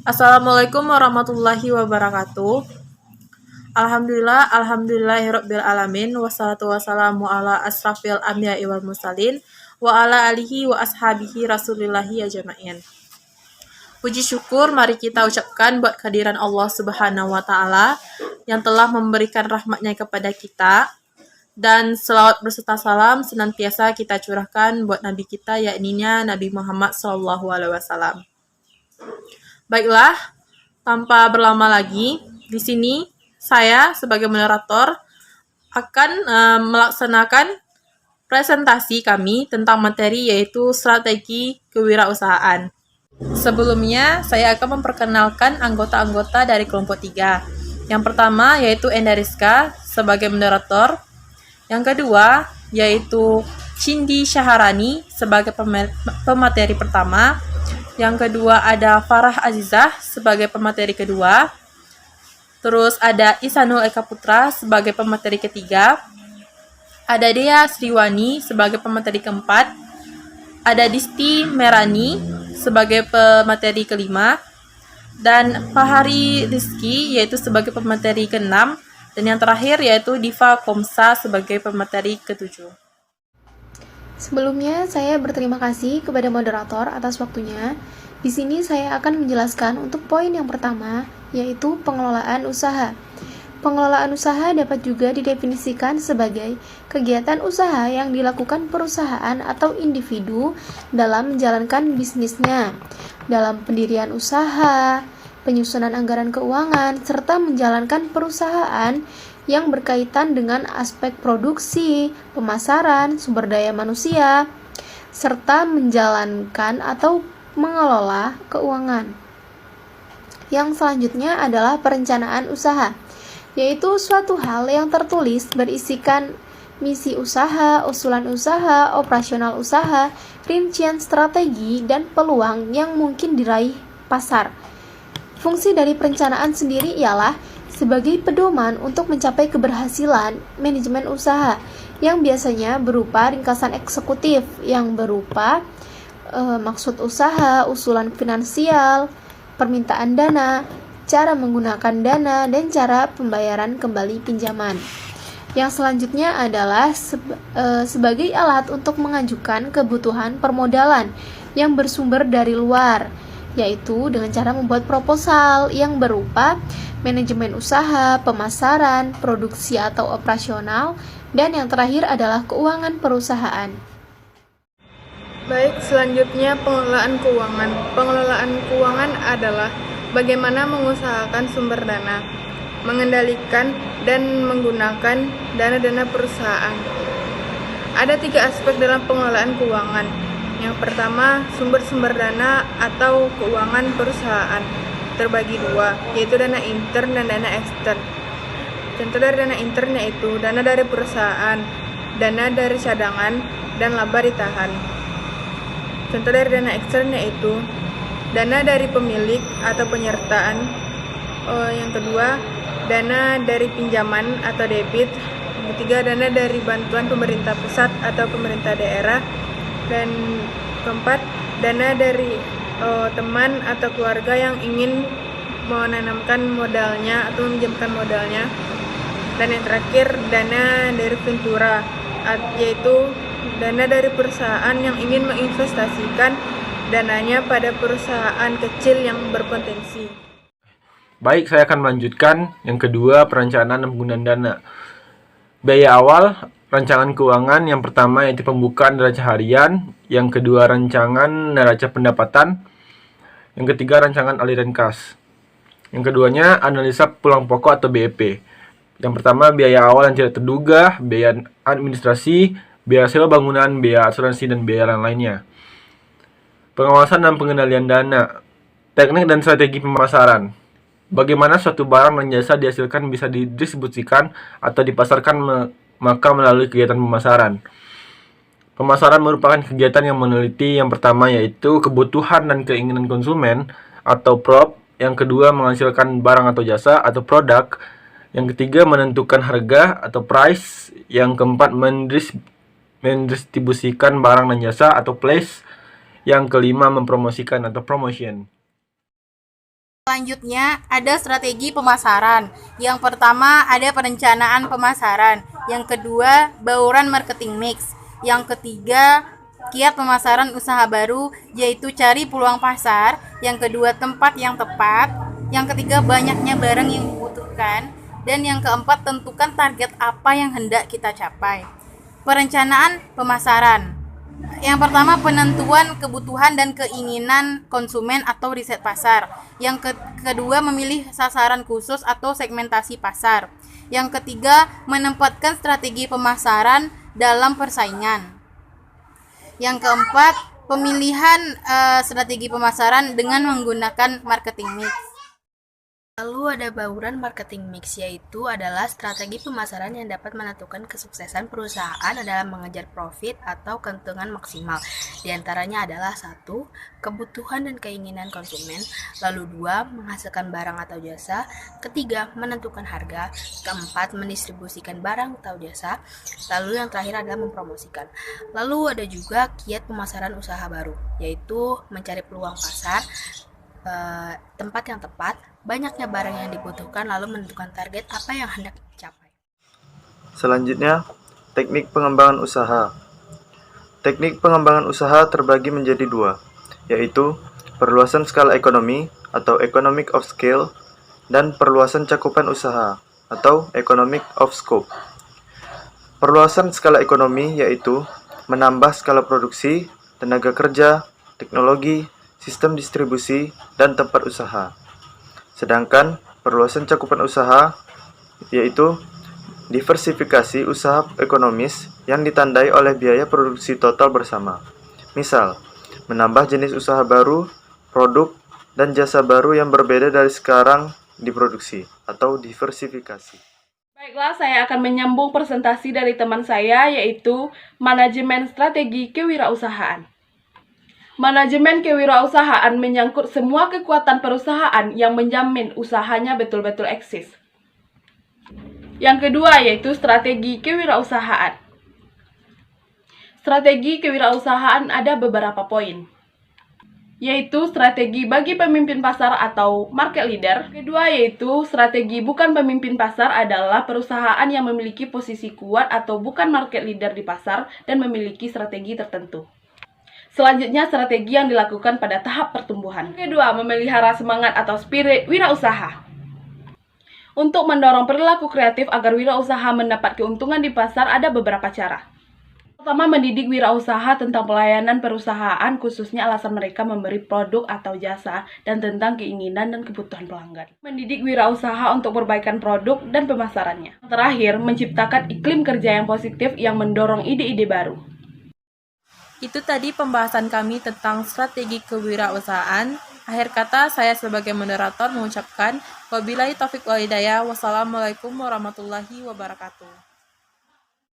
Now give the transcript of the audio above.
Assalamualaikum warahmatullahi wabarakatuh. Alhamdulillahirabbil alamin wassalatu wassalamu ala asrafil anbiya'i wal mursalin wa ala alihi wa ashabihi rasulillahi ajma'in. Puji syukur mari kita ucapkan buat kehadiran Allah Subhanahu wa taala yang telah memberikan rahmatnya kepada kita, dan selawat berserta salam senantiasa kita curahkan buat nabi kita, yakni Nabi Muhammad SAW. Baiklah, tanpa berlama lagi, di sini saya sebagai moderator akan melaksanakan presentasi kami tentang materi yaitu strategi kewirausahaan. Sebelumnya, saya akan memperkenalkan anggota-anggota dari kelompok 3. Yang pertama yaitu Enda Rizka sebagai moderator. Yang kedua yaitu Cindy Syaharani sebagai pemateri pertama. Yang kedua ada Farah Azizah sebagai pemateri kedua. Terus ada Isanul Eka Putra sebagai pemateri ketiga. Ada Dea Sriwani sebagai pemateri keempat. Ada Disti Merani sebagai pemateri kelima. Dan Fahari Rizky yaitu sebagai pemateri keenam. Dan yang terakhir yaitu Diva Komsa sebagai pemateri ketujuh. Sebelumnya, saya berterima kasih kepada moderator atas waktunya. Di sini saya akan menjelaskan untuk poin yang pertama, yaitu pengelolaan usaha. Pengelolaan usaha dapat juga didefinisikan sebagai kegiatan usaha yang dilakukan perusahaan atau individu dalam menjalankan bisnisnya, dalam pendirian usaha, penyusunan anggaran keuangan, serta menjalankan perusahaan yang berkaitan dengan aspek produksi, pemasaran, sumber daya manusia, serta menjalankan atau mengelola keuangan. Yang selanjutnya adalah perencanaan usaha, yaitu suatu hal yang tertulis berisikan misi usaha, usulan usaha, operasional usaha, rincian strategi, dan peluang yang mungkin diraih pasar. Fungsi dari perencanaan sendiri ialah sebagai pedoman untuk mencapai keberhasilan manajemen usaha yang biasanya berupa ringkasan eksekutif yang berupa maksud usaha, usulan finansial, permintaan dana, cara menggunakan dana, dan cara pembayaran kembali pinjaman. Yang selanjutnya adalah sebagai alat untuk mengajukan kebutuhan permodalan yang bersumber dari luar, yaitu dengan cara membuat proposal yang berupa manajemen usaha, pemasaran, produksi atau operasional, dan yang terakhir adalah keuangan perusahaan. Baik, selanjutnya pengelolaan keuangan. Pengelolaan keuangan adalah bagaimana mengusahakan sumber dana, mengendalikan dan menggunakan dana-dana perusahaan. Ada 3 aspek dalam pengelolaan keuangan. Yang pertama, sumber-sumber dana atau keuangan perusahaan terbagi 2, yaitu dana intern dan dana ekstern. Contoh dari dana intern yaitu dana dari perusahaan, dana dari cadangan, dan laba ditahan. Contoh dari dana ekstern yaitu dana dari pemilik atau penyertaan. Yang kedua, dana dari pinjaman atau debit. Yang ketiga, dana dari bantuan pemerintah pusat atau pemerintah daerah. Dan keempat, dana dari teman atau keluarga yang ingin menanamkan modalnya atau meminjamkan modalnya. Dan yang terakhir, dana dari ventura, yaitu dana dari perusahaan yang ingin menginvestasikan dananya pada perusahaan kecil yang berpotensi. Baik, saya akan melanjutkan yang kedua, perencanaan dan penggunaan dana. Biaya awal, rancangan keuangan yang pertama yaitu pembukaan neraca harian, yang kedua rancangan neraca pendapatan, yang ketiga rancangan aliran kas. Yang keduanya analisa pulang pokok atau BEP. Yang pertama biaya awal yang tidak terduga, biaya administrasi, biaya sewa bangunan, biaya asuransi, dan biaya lain-lainnya. Pengawasan dan pengendalian dana, teknik dan strategi pemasaran. Bagaimana suatu barang dan jasa dihasilkan bisa didistribusikan atau dipasarkan maka melalui kegiatan pemasaran. Pemasaran merupakan kegiatan yang meneliti yang pertama yaitu kebutuhan dan keinginan konsumen atau prop, yang kedua menghasilkan barang atau jasa atau produk, yang ketiga menentukan harga atau price, yang keempat mendistribusikan barang dan jasa atau place, yang kelima mempromosikan atau promotion. Selanjutnya ada strategi pemasaran. Yang pertama ada perencanaan pemasaran. Yang kedua bauran marketing mix. Yang ketiga kiat pemasaran usaha baru, yaitu cari peluang pasar. Yang kedua tempat yang tepat. Yang ketiga banyaknya barang yang dibutuhkan. Dan yang keempat tentukan target apa yang hendak kita capai. Perencanaan pemasaran. Yang pertama penentuan kebutuhan dan keinginan konsumen atau riset pasar. Yang kedua memilih sasaran khusus atau segmentasi pasar. Yang ketiga menempatkan strategi pemasaran dalam persaingan. Yang keempat pemilihan strategi pemasaran dengan menggunakan marketing mix. Lalu ada bauran marketing mix, yaitu adalah strategi pemasaran yang dapat menentukan kesuksesan perusahaan dalam mengejar profit atau keuntungan maksimal. Di antaranya adalah 1. Kebutuhan dan keinginan konsumen. Lalu 2. Menghasilkan barang atau jasa. Ketiga, menentukan harga. Keempat, mendistribusikan barang atau jasa. Lalu yang terakhir adalah mempromosikan. Lalu ada juga kiat pemasaran usaha baru, yaitu mencari peluang pasar, tempat yang tepat, banyaknya barang yang dibutuhkan, lalu menentukan target apa yang hendak dicapai. Selanjutnya, teknik pengembangan usaha. Teknik pengembangan usaha terbagi menjadi 2, yaitu perluasan skala ekonomi atau economic of scale dan perluasan cakupan usaha atau economic of scope. Perluasan skala ekonomi yaitu menambah skala produksi, tenaga kerja, teknologi, sistem distribusi, dan tempat usaha. Sedangkan perluasan cakupan usaha yaitu diversifikasi usaha ekonomis yang ditandai oleh biaya produksi total bersama. Misal, menambah jenis usaha baru, produk, dan jasa baru yang berbeda dari sekarang diproduksi atau diversifikasi. Baiklah, saya akan menyambung presentasi dari teman saya, yaitu manajemen strategi kewirausahaan. Manajemen kewirausahaan menyangkut semua kekuatan perusahaan yang menjamin usahanya betul-betul eksis. Yang kedua yaitu strategi kewirausahaan. Strategi kewirausahaan ada beberapa poin, yaitu strategi bagi pemimpin pasar atau market leader. Kedua yaitu strategi bukan pemimpin pasar adalah perusahaan yang memiliki posisi kuat atau bukan market leader di pasar dan memiliki strategi tertentu. Selanjutnya, strategi yang dilakukan pada tahap pertumbuhan. Kedua, memelihara semangat atau spirit wirausaha. Untuk mendorong perilaku kreatif agar wirausaha mendapat keuntungan di pasar ada beberapa cara. Pertama, mendidik wirausaha tentang pelayanan perusahaan, khususnya alasan mereka memberi produk atau jasa, dan tentang keinginan dan kebutuhan pelanggan. Mendidik wirausaha untuk perbaikan produk dan pemasarannya. Terakhir, menciptakan iklim kerja yang positif yang mendorong ide-ide baru. Itu tadi pembahasan kami tentang strategi kewirausahaan. Akhir kata, saya sebagai moderator mengucapkan wabillahi taufiq wal hidayah. Wassalamualaikum warahmatullahi wabarakatuh.